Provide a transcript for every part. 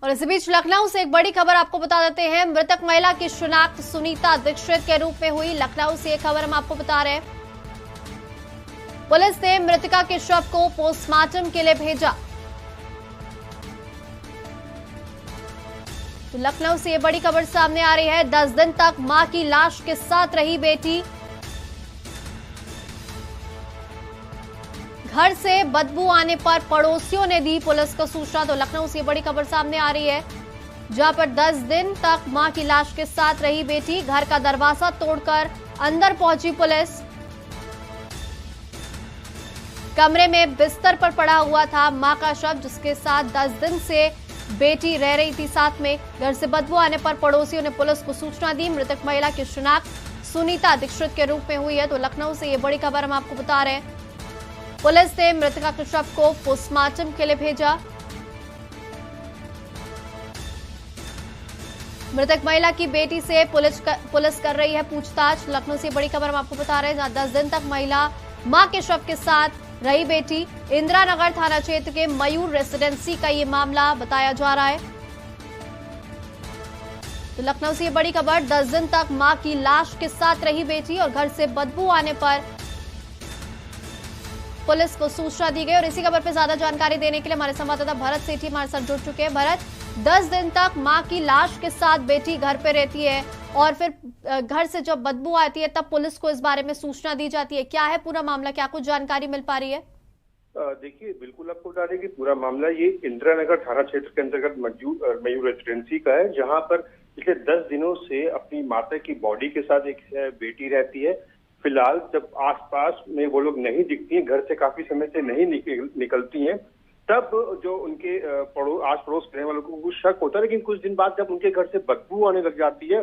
और इसी बीच लखनऊ से एक बड़ी खबर आपको बता देते हैं। मृतक महिला की शिनाख्त सुनीता दीक्षित के रूप में हुई। लखनऊ से एक खबर हम आपको बता रहे हैं। पुलिस ने मृतका के शव को पोस्टमार्टम के लिए भेजा। तो लखनऊ से ये बड़ी खबर सामने आ रही है। 10 दिन तक मां की लाश के साथ रही बेटी। घर से बदबू आने पर पड़ोसियों ने दी पुलिस को सूचना। तो लखनऊ से बड़ी खबर सामने आ रही है, जहां पर 10 दिन तक मां की लाश के साथ रही बेटी। घर का दरवाजा तोड़कर अंदर पहुंची पुलिस। कमरे में बिस्तर पर पड़ा हुआ था मां का शव, जिसके साथ 10 दिन से बेटी रह रही थी साथ में। घर से बदबू आने पर पड़ोसियों ने पुलिस को सूचना दी। मृतक महिला की शिनाख्त सुनीता दीक्षित के रूप में हुई है। तो लखनऊ से ये बड़ी खबर हम आपको बता रहे हैं। पुलिस ने मृतका के शव को पोस्टमार्टम के लिए भेजा। मृतक महिला की बेटी से पुलिस कर रही है पूछताछ। लखनऊ से बड़ी खबर हम आपको बता रहे हैं, जहां 10 दिन तक महिला मां के शव के साथ रही बेटी। इंदिरा नगर थाना क्षेत्र के मयूर रेसिडेंसी का ये मामला बताया जा रहा है। तो लखनऊ से ये बड़ी खबर, 10 दिन तक मां की लाश के साथ रही बेटी और घर से बदबू आने पर पुलिस को सूचना दी गई। और इसी खबर पर ज्यादा जानकारी देने के लिए हमारे संवाददाता भरत सेठी हमारे साथ जुड़ चुके हैं। भरत, 10 दिन तक मां की लाश के साथ बेटी घर पे रहती है और फिर घर से जब बदबू आती है तब पुलिस को इस बारे में सूचना दी जाती है। क्या है पूरा मामला, क्या कुछ जानकारी मिल पा रही है? देखिए, बिल्कुल आपको बता दें कि पूरा मामला ये इंदिरा नगर थाना क्षेत्र के अंतर्गत मयूर रेसिडेंसी का है, जहां पर पिछले 10 दिनों से अपनी माता की बॉडी के साथ एक बेटी रहती है। फिलहाल जब आसपास में वो लोग नहीं दिखती हैं, घर से काफी समय से नहीं निकलती हैं, तब जो उनके आस पड़ोस रहने वालों को कुछ शक होता है। लेकिन कुछ दिन बाद जब उनके घर से बदबू आने लग जाती है,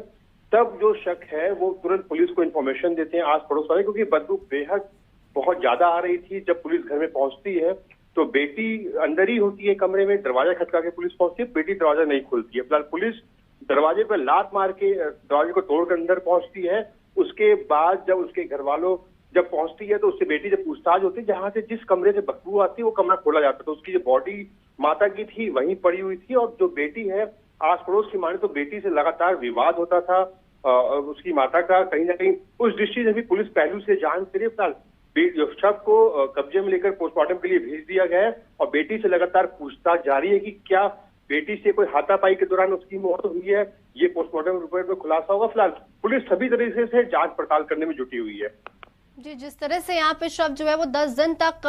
तब जो शक है वो तुरंत पुलिस को इन्फॉर्मेशन देते हैं आस पड़ोस वाले, क्योंकि बदबू बेहद बहुत ज्यादा आ रही थी। जब पुलिस घर में पहुंचती है तो बेटी अंदर ही होती है कमरे में। दरवाजा खटका के पुलिस पहुंचती है, बेटी दरवाजा नहीं खोलती है। फिलहाल पुलिस दरवाजे पर लात मार के दरवाजे को तोड़कर अंदर पहुंचती है। उसके बाद जब उसके घर वालों जब पहुंचती है तो उससे बेटी जब पूछताछ होती है, जहां से जिस कमरे से बदबू आती है वो कमरा खोला जाता है। तो उसकी जो बॉडी माता की थी वहीं पड़ी हुई थी, और जो बेटी है आस पड़ोस की माने तो बेटी से लगातार विवाद होता था उसकी माता का। कहीं ना कहीं उस दृष्टि से भी पुलिस पहलू से जांच करी। फिलहाल शव को कब्जे में लेकर पोस्टमार्टम के लिए भेज दिया गया है और बेटी से लगातार पूछताछ जारी है कि क्या बेटी से कोई हाथापाई के दौरान उसकी मौत हुई है। ये पोस्टमार्टम रिपोर्ट में खुलासा होगा। फिलहाल पुलिस सभी तरीके से जांच पड़ताल करने में जुटी हुई है। जी, जिस तरह से यहाँ पे शव जो है वो 10 दिन तक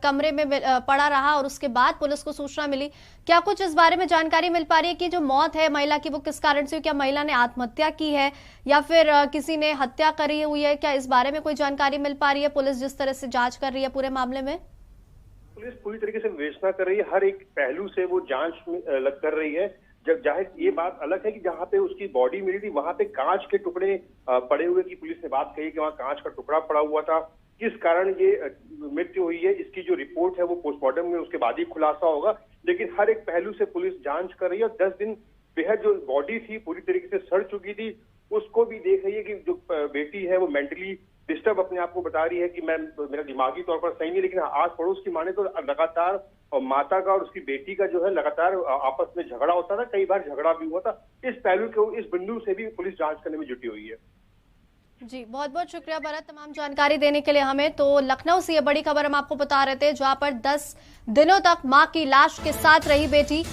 कमरे में पड़ा रहा और उसके बाद पुलिस को सूचना मिली, क्या कुछ इस बारे में जानकारी मिल पा रही है कि जो मौत है महिला की वो किस कारण से हुई? क्या महिला ने आत्महत्या की है या फिर किसी ने हत्या करी हुई है? क्या इस बारे में कोई जानकारी मिल पा रही है? पुलिस जिस तरह से जांच कर रही है पूरे मामले में, पुलिस पूरी तरीके से विवेचना कर रही है, हर एक पहलू से वो जांच में कर रही है। जब जाहिर ये बात अलग है कि जहां पे उसकी बॉडी मिली थी वहां पे कांच के टुकड़े पड़े हुए की पुलिस ने बात कही कि वहां कांच का टुकड़ा पड़ा हुआ था। किस कारण ये मृत्यु हुई है, इसकी जो रिपोर्ट है वो पोस्टमार्टम में उसके बाद ही खुलासा होगा। लेकिन हर एक पहलू से पुलिस जांच कर रही है और 10 दिन बेहद जो बॉडी थी पूरी तरीके से सड़ चुकी थी, उसको भी देख रही है कि जो बेटी है वो मेंटली डिस्टर्ब अपने आप को बता रही है कि मेरा दिमागी तौर पर सही नहीं। लेकिन आस पड़ोस की माने तो लगातार माता का और उसकी बेटी का जो है लगातार आपस में झगड़ा होता था, कई बार झगड़ा भी हुआ था। इस पहलू को, इस बिंदु से भी पुलिस जांच करने में जुटी हुई है। जी, बहुत बहुत शुक्रिया भरत तमाम जानकारी देने के लिए हमें। तो लखनऊ से ये बड़ी खबर हम आपको बता रहे थे, जहां पर 10 दिनों तक मां की लाश के साथ रही बेटी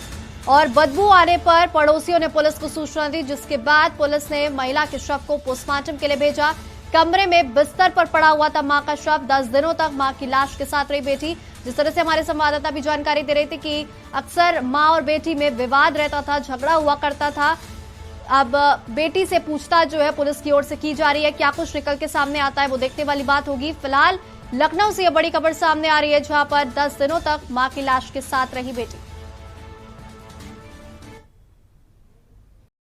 और बदबू आने पर पड़ोसियों ने पुलिस को सूचना दी, जिसके बाद पुलिस ने महिला के शव को पोस्टमार्टम के लिए भेजा। कमरे में बिस्तर पर पड़ा हुआ था मां का शव। 10 दिनों तक मां की लाश के साथ रही बेटी। जिस तरह से हमारे संवाददाता भी जानकारी दे रहे थे कि अक्सर मां और बेटी में विवाद रहता था, झगड़ा हुआ करता था। अब बेटी से पूछताछ जो है पुलिस की ओर से की जा रही है। क्या कुछ निकल के सामने आता है वो देखने वाली बात होगी। फिलहाल लखनऊ से यह बड़ी खबर सामने आ रही है, जहां पर 10 दिनों तक मां की लाश के साथ रही बेटी।